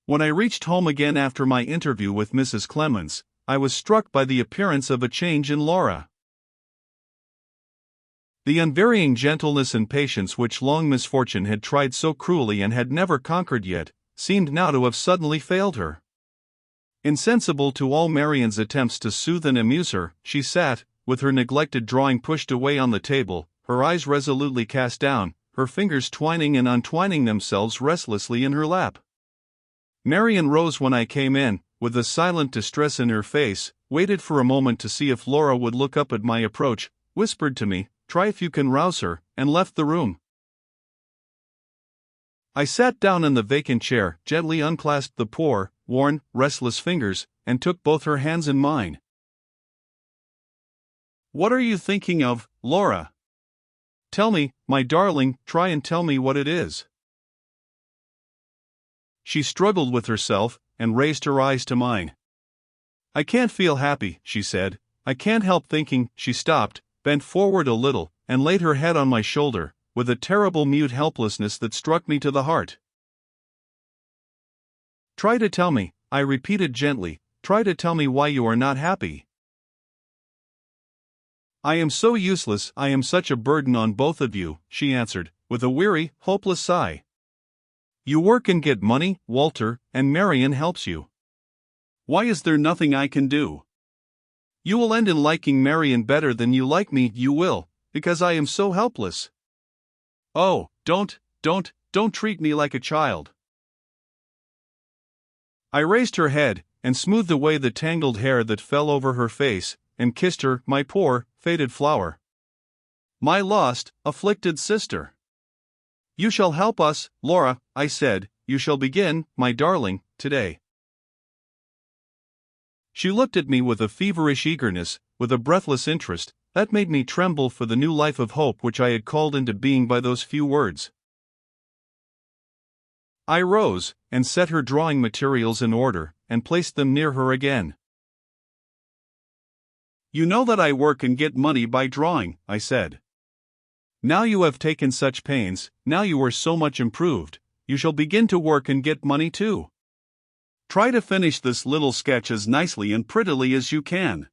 When I reached home again after my interview with Mrs. Clemens, I was struck by the appearance of a change in Laura. The unvarying gentleness and patience which long misfortune had tried so cruelly and had never conquered yet, seemed now to have suddenly failed her. Insensible to all Marian's attempts to soothe and amuse her, she sat, with her neglected drawing pushed away on the table, her eyes resolutely cast down, her fingers twining and untwining themselves restlessly in her lap. Marian rose when I came in, with a silent distress in her face, waited for a moment to see if Laura would look up at my approach, whispered to me, "Try if you can rouse her," and left the room. I sat down in the vacant chair, gently unclasped the poor, worn, restless fingers, and took both her hands in mine. "What are you thinking of, Laura? Tell me, my darling, try and tell me what it is." She struggled with herself, and raised her eyes to mine. "I can't feel happy," she said. "I can't help thinking." She stopped, bent forward a little, and laid her head on my shoulder, with a terrible mute helplessness that struck me to the heart. "Try to tell me," I repeated gently, "try to tell me why you are not happy." "I am so useless, I am such a burden on both of you," she answered, with a weary, hopeless sigh. "You work and get money, Walter, and Marian helps you. Why is there nothing I can do? You will end in liking Marian better than you like me, you will, because I am so helpless. Oh, don't treat me like a child." I raised her head, and smoothed away the tangled hair that fell over her face, and kissed her, my poor, faded flower. My lost, afflicted sister. "You shall help us, Laura," I said, "you shall begin, my darling, today." She looked at me with a feverish eagerness, with a breathless interest, that made me tremble for the new life of hope which I had called into being by those few words. I rose, and set her drawing materials in order, and placed them near her again. "You know that I work and get money by drawing," I said. "Now you have taken such pains, now you are so much improved, you shall begin to work and get money too. Try to finish this little sketch as nicely and prettily as you can.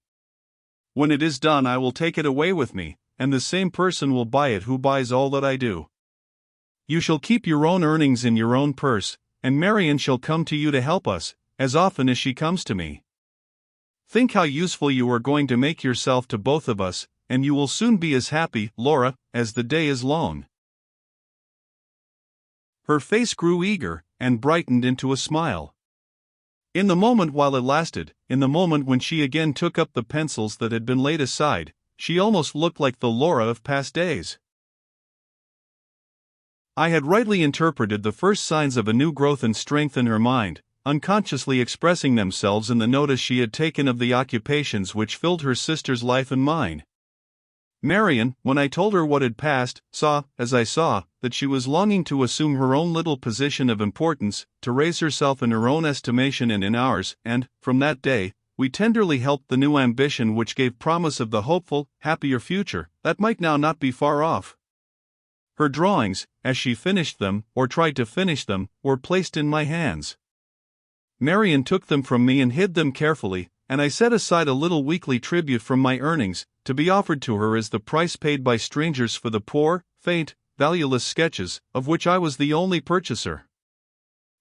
When it is done I will take it away with me, and the same person will buy it who buys all that I do. You shall keep your own earnings in your own purse, and Marian shall come to you to help us, as often as she comes to me. Think how useful you are going to make yourself to both of us, and you will soon be as happy, Laura, as the day is long." Her face grew eager, and brightened into a smile. In the moment while it lasted, in the moment when she again took up the pencils that had been laid aside, she almost looked like the Laura of past days. I had rightly interpreted the first signs of a new growth and strength in her mind, unconsciously expressing themselves in the notice she had taken of the occupations which filled her sister's life and mine. Marian, when I told her what had passed, saw, as I saw, that she was longing to assume her own little position of importance, to raise herself in her own estimation and in ours, and, from that day, we tenderly helped the new ambition which gave promise of the hopeful, happier future, that might now not be far off. Her drawings, as she finished them, or tried to finish them, were placed in my hands. Marian took them from me and hid them carefully, and I set aside a little weekly tribute from my earnings, to be offered to her as the price paid by strangers for the poor, faint, valueless sketches, of which I was the only purchaser.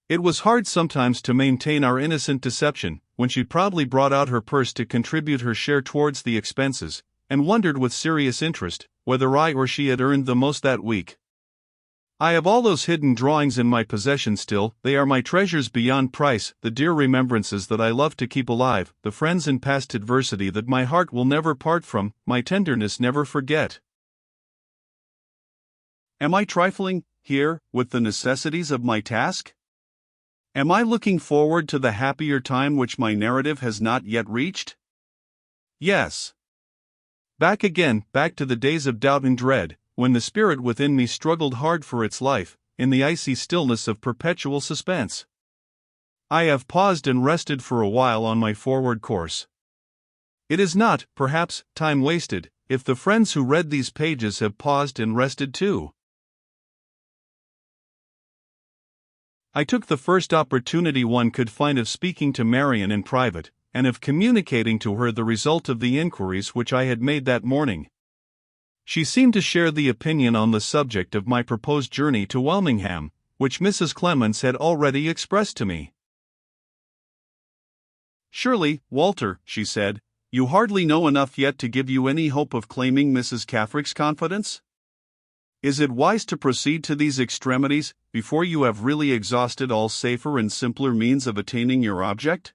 It was hard sometimes to maintain our innocent deception, when she proudly brought out her purse to contribute her share towards the expenses, and wondered with serious interest, whether I or she had earned the most that week. I have all those hidden drawings in my possession still. They are my treasures beyond price, the dear remembrances that I love to keep alive, the friends in past adversity that my heart will never part from, my tenderness never forget. Am I trifling, here, with the necessities of my task? Am I looking forward to the happier time which my narrative has not yet reached? Yes. Back again, back to the days of doubt and dread, when the spirit within me struggled hard for its life, in the icy stillness of perpetual suspense. I have paused and rested for a while on my forward course. It is not, perhaps, time wasted, if the friends who read these pages have paused and rested too. I took the first opportunity one could find of speaking to Marian in private, and of communicating to her the result of the inquiries which I had made that morning. She seemed to share the opinion on the subject of my proposed journey to Welmingham, which Mrs. Clemens had already expressed to me. "Surely, Walter," she said, "you hardly know enough yet to give you any hope of claiming Mrs. Catherick's confidence? Is it wise to proceed to these extremities, before you have really exhausted all safer and simpler means of attaining your object?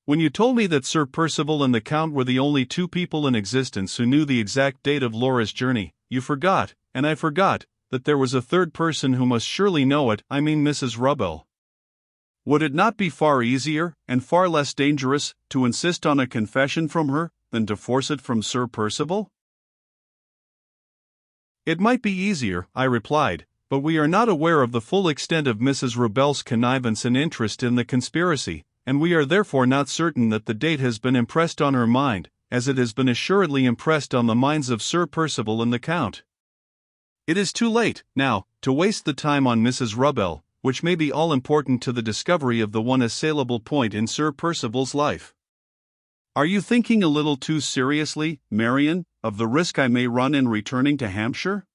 When you told me that Sir Percival and the Count were the only two people in existence who knew the exact date of Laura's journey, you forgot, and I forgot, that there was a third person who must surely know it, I mean Mrs. Rubbel. Would it not be far easier, and far less dangerous, to insist on a confession from her, than to force it from Sir Percival?" "It might be easier," I replied, "but we are not aware of the full extent of Mrs. Rubbel's connivance and interest in the conspiracy, and we are therefore not certain that the date has been impressed on her mind, as it has been assuredly impressed on the minds of Sir Percival and the Count. It is too late, now, to waste the time on Mrs. Rubbel, which may be all-important to the discovery of the one assailable point in Sir Percival's life. Are you thinking a little too seriously, Marian, of the risk I may run in returning to Hampshire?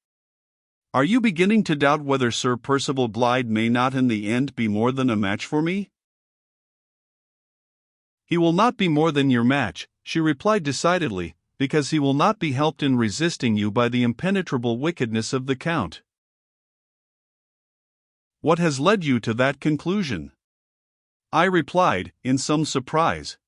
Are you beginning to doubt whether Sir Percival Glyde may not in the end be more than a match for me?" "He will not be more than your match," she replied decidedly, "because he will not be helped in resisting you by the impenetrable wickedness of the Count." "What has led you to that conclusion?" I replied, in some surprise.